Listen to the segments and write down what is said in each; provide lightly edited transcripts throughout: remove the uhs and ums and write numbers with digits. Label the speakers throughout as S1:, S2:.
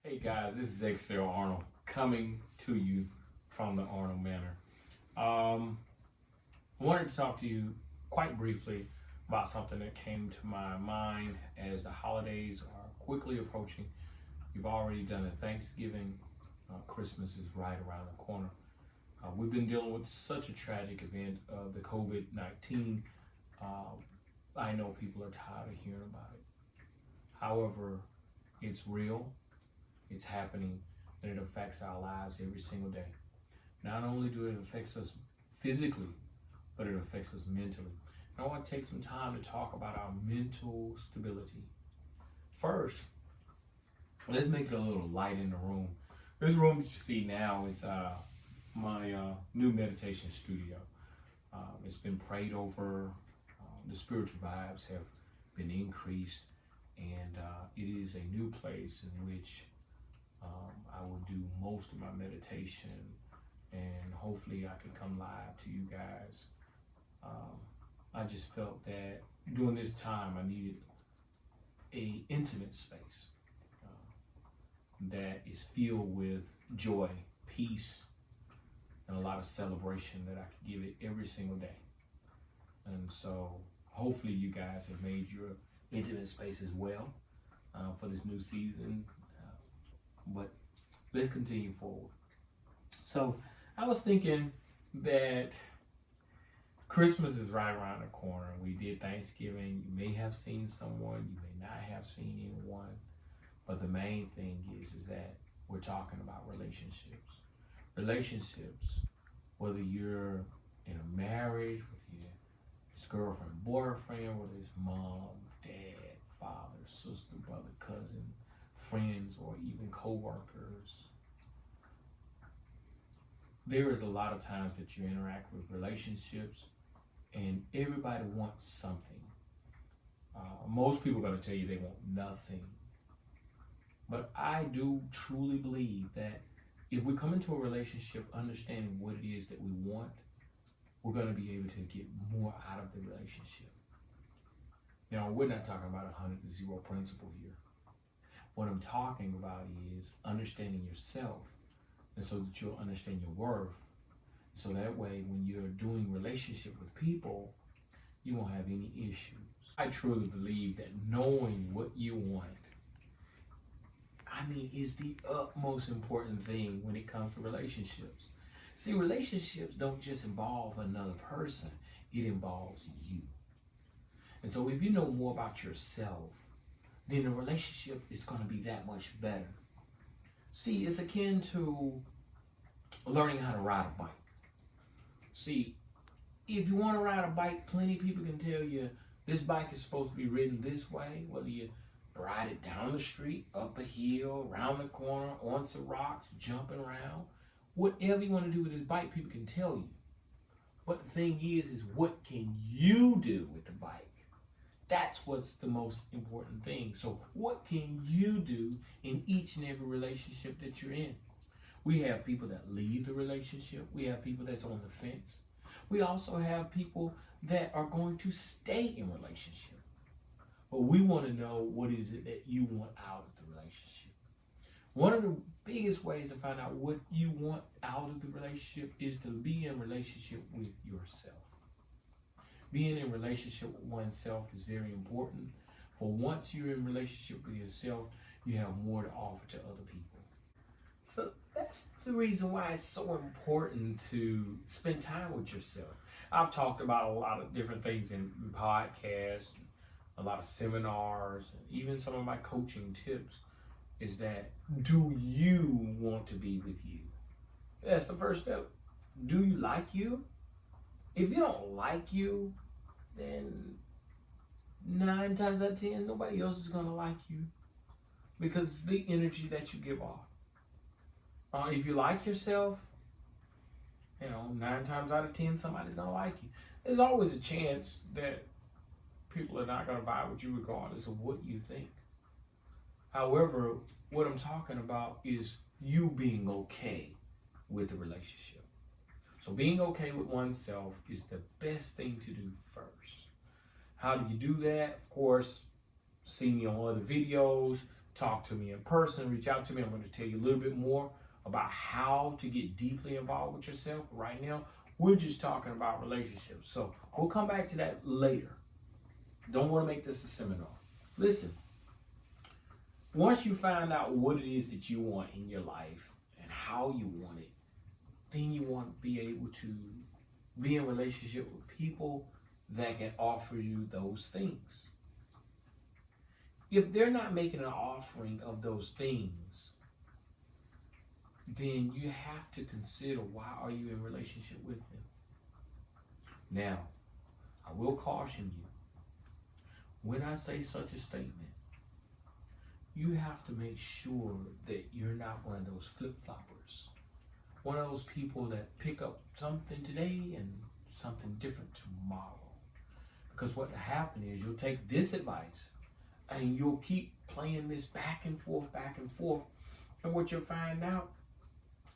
S1: Hey guys, this is Xcel Arnold coming to you from the Arnold Manor. I wanted to talk to you quite briefly about something that came to my mind as the holidays are quickly approaching. You've already done a Thanksgiving, Christmas is right around the corner. We've been dealing with such a tragic event of the COVID-19. I know people are tired of hearing about it. However, it's real. It's happening, and it affects our lives every single day. Not only do it affect us physically, but it affects us mentally. And I want to take some time to talk about our mental stability. First, let's make it a little light in the room. This room that you see now is my new meditation studio. It's been prayed over. The spiritual vibes have been increased, and it is a new place in which I will do most of my meditation, and hopefully I can come live to you guys. I just felt that during this time I needed a intimate space that is filled with joy, peace, and a lot of celebration that I could give it every single day. And so hopefully you guys have made your intimate space as well for this new season. But let's continue forward. So I was thinking that Christmas is right around the corner. We did Thanksgiving. You may have seen someone, you may not have seen anyone. But the main thing is that we're talking about relationships. Relationships, whether you're in a marriage, whether it's girlfriend, boyfriend, whether it's mom, dad, father, sister, brother, cousin, friends, or even co-workers. There is a lot of times that you interact with relationships and everybody wants something. Most people are going to tell you they want nothing. But I do truly believe that if we come into a relationship understanding what it is that we want, we're going to be able to get more out of the relationship. Now, we're not talking about 100 to 0 principle here. What I'm talking about is understanding yourself, and so that you'll understand your worth. So that way, when you're doing relationship with people, you won't have any issues. I truly believe that knowing what you want, is the utmost important thing when it comes to relationships. See, relationships don't just involve another person, it involves you. And so if you know more about yourself, then the relationship is going to be that much better. See, it's akin to learning how to ride a bike. See, if you want to ride a bike, plenty of people can tell you this bike is supposed to be ridden this way, whether you ride it down the street, up a hill, around the corner, onto rocks, jumping around. Whatever you want to do with this bike, people can tell you. But the thing is what can you do with the bike? That's what's the most important thing. So what can you do in each and every relationship that you're in? We have people that leave the relationship. We have people that's on the fence. We also have people that are going to stay in relationship. But we want to know what is it that you want out of the relationship. One of the biggest ways to find out what you want out of the relationship is to be in relationship with yourself. Being in relationship with oneself is very important. For once you're in relationship with yourself, you have more to offer to other people. So that's the reason why it's so important to spend time with yourself. I've talked about a lot of different things in podcasts, a lot of seminars, and even some of my coaching tips is that, do you want to be with you? That's the first step. Do you like you? If you don't like you, then 9 times out of 10, nobody else is going to like you because the energy that you give off. If you like yourself, 9 times out of 10, somebody's going to like you. There's always a chance that people are not going to vibe with you regardless of what you think. However, what I'm talking about is you being okay with the relationship. So being okay with oneself is the best thing to do first. How do you do that? Of course, see me on other videos. talk to me in person, reach out to me. I'm going to tell you a little bit more about how to get deeply involved with yourself. Right now, we're just talking about relationships. So we'll come back to that later. Don't want to make this a seminar. Listen, once you find out what it is that you want in your life and how you want it, then you want to be able to be in relationship with people that can offer you those things. If they're not making an offering of those things, then you have to consider, why are you in relationship with them? Now, I will caution you, when I say such a statement, you have to make sure that you're not one of those flip-floppers. One of those people that pick up something today and something different tomorrow. Because what will happen is you'll take this advice and you'll keep playing this back and forth. And what you'll find out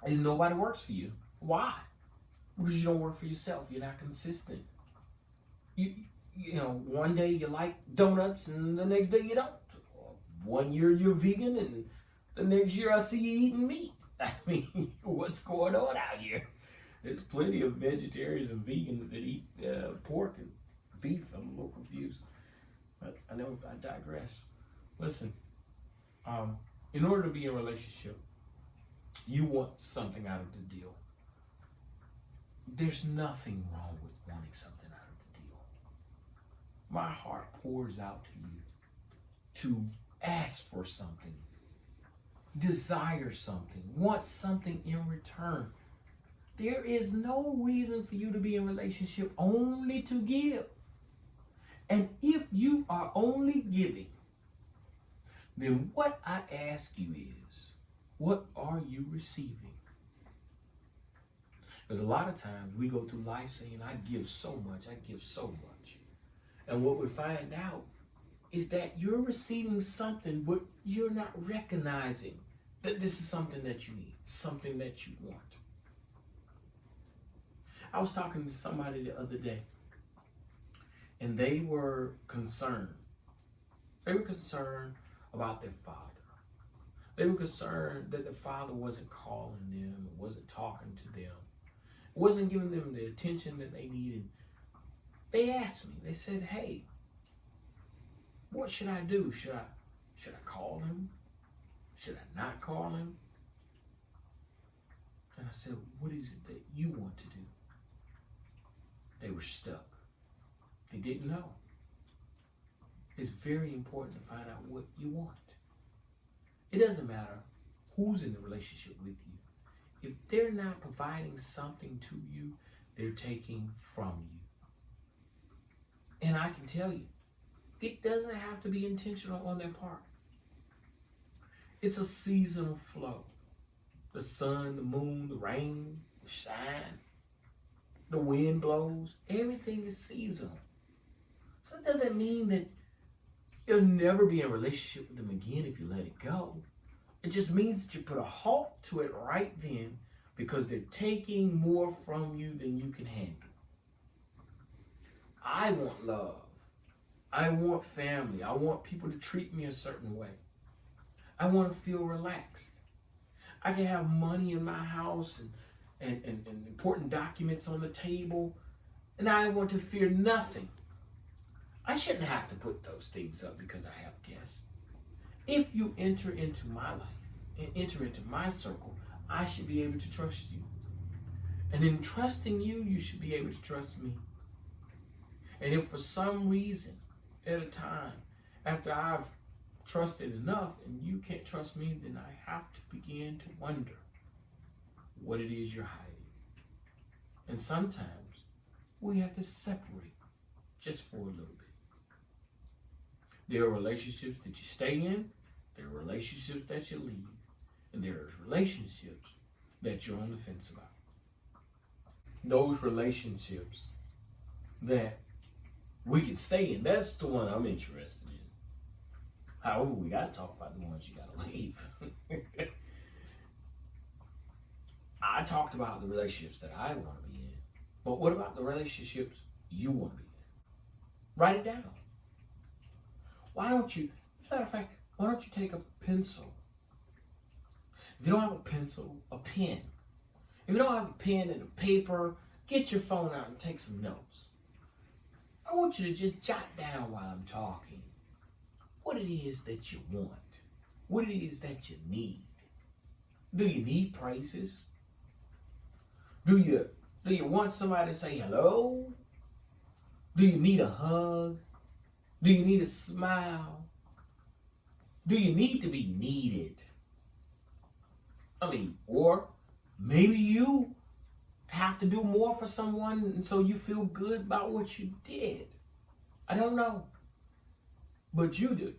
S1: is nobody works for you. Why? Because you don't work for yourself. You're not consistent. You know, one day you like donuts and the next day you don't. One year you're vegan and the next year I see you eating meat. I mean, what's going on out here? There's plenty of vegetarians and vegans that eat pork and beef. I'm a little confused, but I know I digress. Listen, in order to be in a relationship, you want something out of the deal. There's nothing wrong with wanting something out of the deal. My heart pours out to you to ask for something, desire something, want something in return. There is no reason for you to be in a relationship only to give. And if you are only giving, then what I ask you is, what are you receiving? Because a lot of times we go through life saying, I give so much. And what we find out is that you're receiving something, but you're not recognizing that this is something that you need, something that you want. I was talking to somebody the other day, and they were concerned. They were concerned about their father. They were concerned that the father wasn't calling them, wasn't talking to them, wasn't giving them the attention that they needed. They asked me, they said, hey, what should I do? Should I call him? Should I not call him? And I said, what is it that you want to do? They were stuck. They didn't know. It's very important to find out what you want. It doesn't matter who's in the relationship with you. If they're not providing something to you, they're taking from you. And I can tell you, it doesn't have to be intentional on their part. It's a seasonal flow. The sun, the moon, the rain, the shine, the wind blows. Everything is seasonal. So it doesn't mean that you'll never be in a relationship with them again if you let it go. It just means that you put a halt to it right then, because they're taking more from you than you can handle. I want love. I want family. I want people to treat me a certain way. I want to feel relaxed. I can have money in my house and important documents on the table, and I want to fear nothing. I shouldn't have to put those things up because I have guests. If you enter into my life and enter into my circle, I should be able to trust you. And in trusting you, you should be able to trust me. And if for some reason, at a time, after I've trusted enough and you can't trust me, then I have to begin to wonder what it is you're hiding. And sometimes we have to separate just for a little bit. There are relationships that you stay in, there are relationships that you leave, and there are relationships that you're on the fence about. Those relationships that we can stay in, that's the one I'm interested in. However, we got to talk about the ones you got to leave. I talked about the relationships that I want to be in, but what about the relationships you want to be in? Write it down. Why don't you, as a matter of fact, Why don't you take a pencil? If you don't have a pencil, a pen. If you don't have a pen and a paper, get your phone out and take some notes. I want you to just jot down while I'm talking what it is that you want, what it is that you need. Do you need praises? Do you want somebody to say hello? Do you need a hug? Do you need a smile? Do you need to be needed? Or maybe you have to do more for someone and so you feel good about what you did. I don't know. But you do.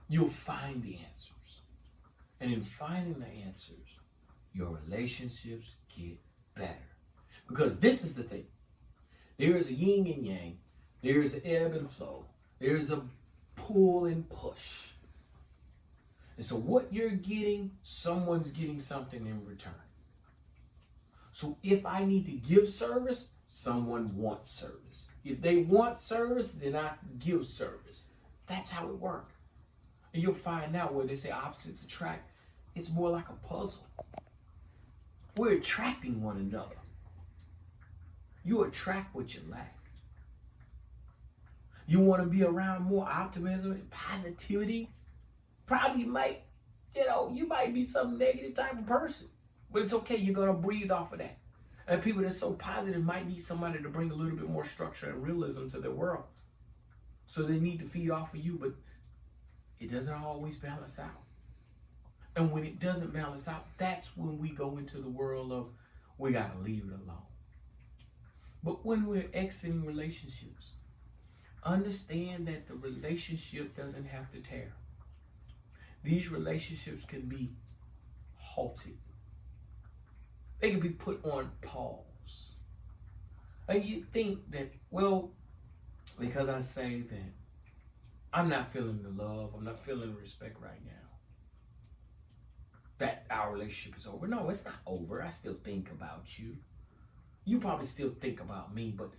S1: You'll find the answers. And in finding the answers, your relationships get better. Because this is the thing. There is a yin and yang. There is an ebb and flow. There is a pull and push. And so what you're getting, someone's getting something in return. So if I need to give service, someone wants service. If they want service, then I give service. That's how it works. And you'll find out where they say opposites attract. It's more like a puzzle. We're attracting one another. You attract what you lack. You want to be around more optimism and positivity? Probably might, you might be some negative type of person. But it's okay, you're going to breathe off of that. And people that's so positive might need somebody to bring a little bit more structure and realism to their world. So they need to feed off of you, but it doesn't always balance out. And when it doesn't balance out, that's when we go into the world of, we got to leave it alone. But when we're exiting relationships, understand that the relationship doesn't have to tear. These relationships can be halted. They can be put on pause. And you think that, well, because I say that I'm not feeling the love, I'm not feeling the respect right now, that our relationship is over. No, it's not over. I still think about you. You probably still think about me, but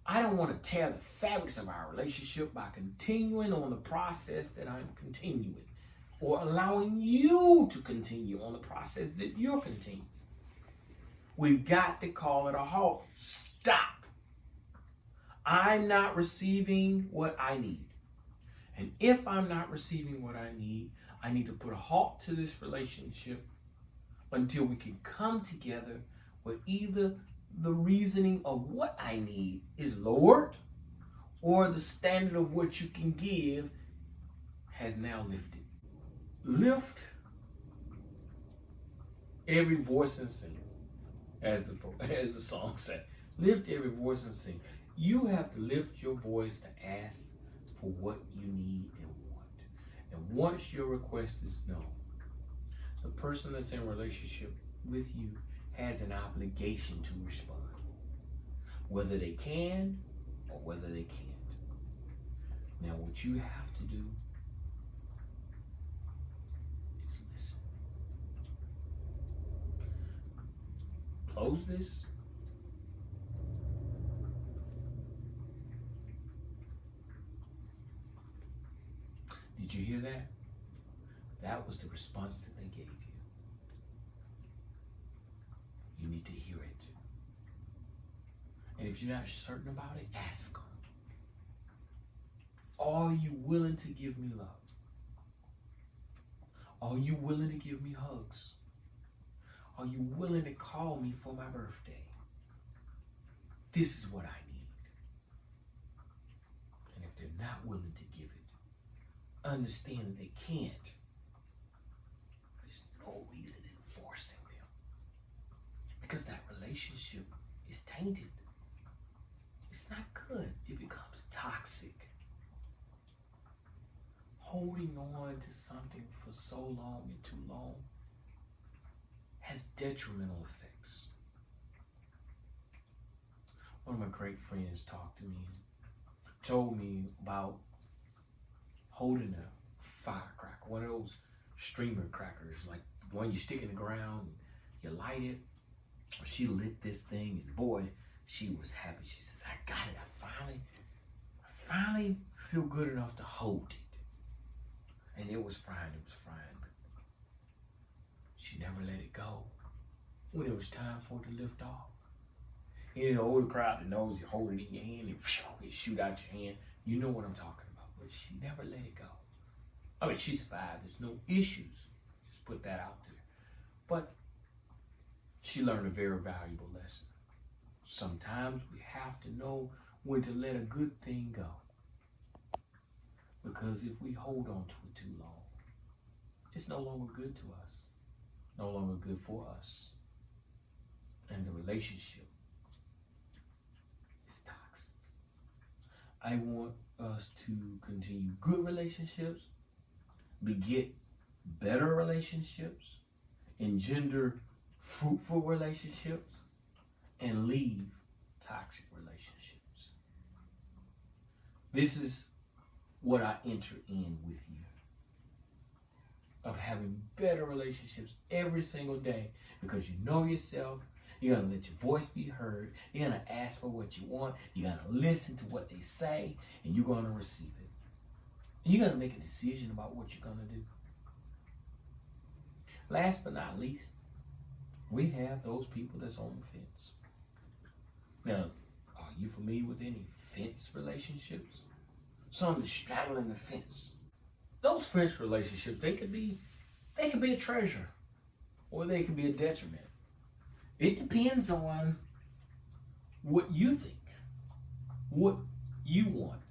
S1: I don't want to tear the fabrics of our relationship by continuing on the process that I'm continuing, or allowing you to continue on the process that you're continuing. We've got to call it a halt. Stop. I'm not receiving what I need. And if I'm not receiving what I need to put a halt to this relationship until we can come together where either the reasoning of what I need is lowered or the standard of what you can give has now lifted. Lift every voice and sing, as the song said. Lift every voice and sing. You have to lift your voice to ask for what you need and want. And once your request is known, the person that's in a relationship with you has an obligation to respond, whether they can or whether they can't. Now, what you have to do is listen. Close this. Did you hear that? That was the response that they gave you. You need to hear it. And if you're not certain about it, ask them. Are you willing to give me love? Are you willing to give me hugs? Are you willing to call me for my birthday? This is what I need. And if they're not willing to give it, understand that they can't. There's no reason in forcing them, because that relationship is tainted. It's not good. It becomes toxic. Holding on to something for so long and too long has detrimental effects. One of my great friends talked to me and told me about holding a firecracker, one of those streamer crackers, like the one you stick in the ground, you light it. She lit this thing, and boy, she was happy. She says, I got it. I finally feel good enough to hold it. And it was frying, but she never let it go. When it was time for it to lift off. You know, the older crowd that knows you're holding it in your hand and it shoot out your hand. You know what I'm talking about. But she never let it go. I mean, she survived. There's no issues. Just put that out there. But she learned a very valuable lesson. Sometimes we have to know when to let a good thing go. Because if we hold on to it too long, it's no longer good to us. No longer good for us. And the relationship is toxic. I want us to continue good relationships, beget better relationships, engender fruitful relationships, and leave toxic relationships. This is what I enter in with you. Of having better relationships every single day because you know yourself. You're going to let your voice be heard. You're going to ask for what you want. You're going to listen to what they say, and you're going to receive it. And you're going to make a decision about what you're going to do. Last but not least, we have those people that's on the fence. Now, are you familiar with any fence relationships? Some that's straddling the fence. Those fence relationships, they could be a treasure, or they could be a detriment. It depends on what you think, what you want.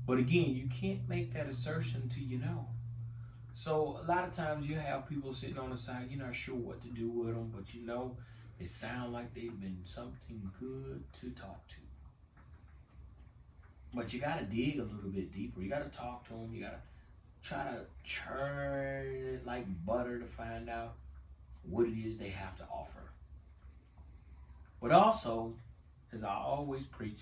S1: But again, you can't make that assertion until you know. So a lot of times you have people sitting on the side, you're not sure what to do with them, but you know they sound like they've been something good to talk to. But you got to dig a little bit deeper. You got to talk to them. You got to try to churn it like butter to find out what it is they have to offer. But also, as I always preach,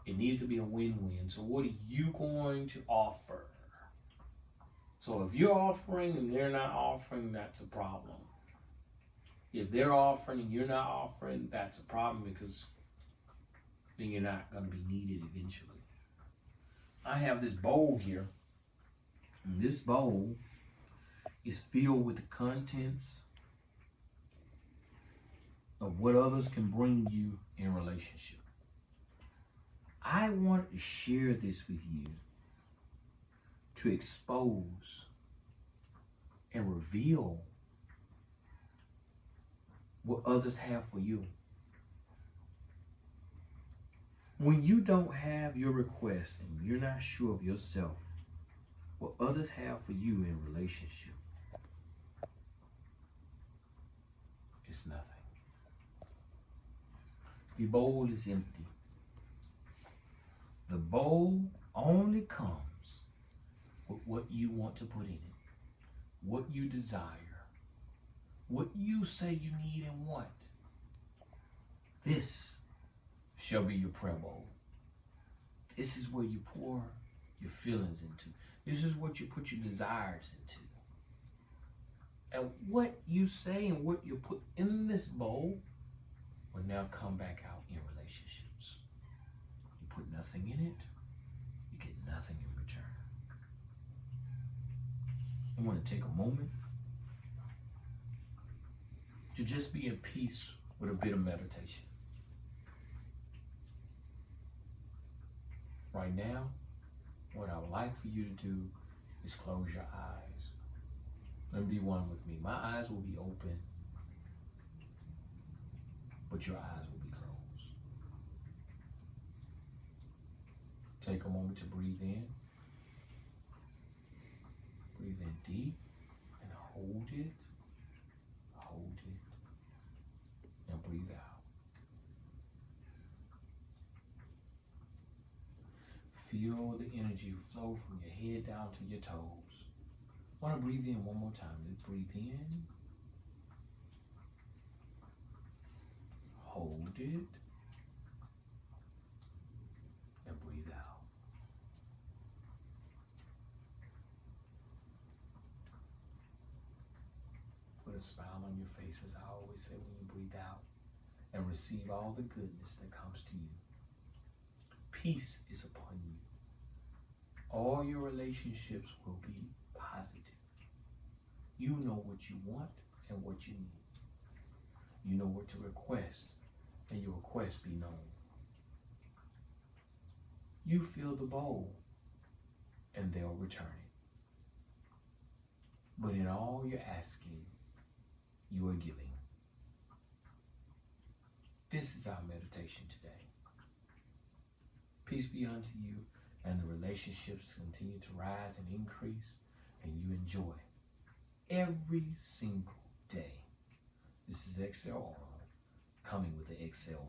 S1: it needs to be a win-win. So what are you going to offer? So if you're offering and they're not offering, that's a problem. If they're offering and you're not offering, that's a problem because then you're not going to be needed eventually. I have this bowl here. And this bowl is filled with the contents of what others can bring you in relationship. I wanted to share this with you to expose and reveal what others have for you. When you don't have your request and you're not sure of yourself, what others have for you in relationship, it's nothing. The bowl is empty. The bowl only comes with what you want to put in it, what you desire, what you say you need and want. This shall be your prayer bowl. This is where you pour your feelings into. This is what you put your desires into. And what you say and what you put in this bowl will now come back out in relationships. You put nothing in it, you get nothing in return. I want to take a moment to just be in peace with a bit of meditation. Right now, what I would like for you to do is close your eyes. Let me be one with me. My eyes will be open, but your eyes will be closed. Take a moment to breathe in. Breathe in deep and hold it. Hold it. Now breathe out. Feel the energy flow from your head down to your toes. I want to breathe in one more time. Let's breathe in. Hold it. And breathe out. Put a smile on your face, as I always say when you breathe out, and receive all the goodness that comes to you. Peace is upon you. All your relationships will be positive. positive. You know what you want and what you need. You know what to request, and your request be known. You fill the bowl, and they'll return it. But in all you're asking, you are giving. This is our meditation today. Peace be unto you, and the relationships continue to rise and increase, and you enjoy every single day. This is Xcel Arnold coming with the Xcel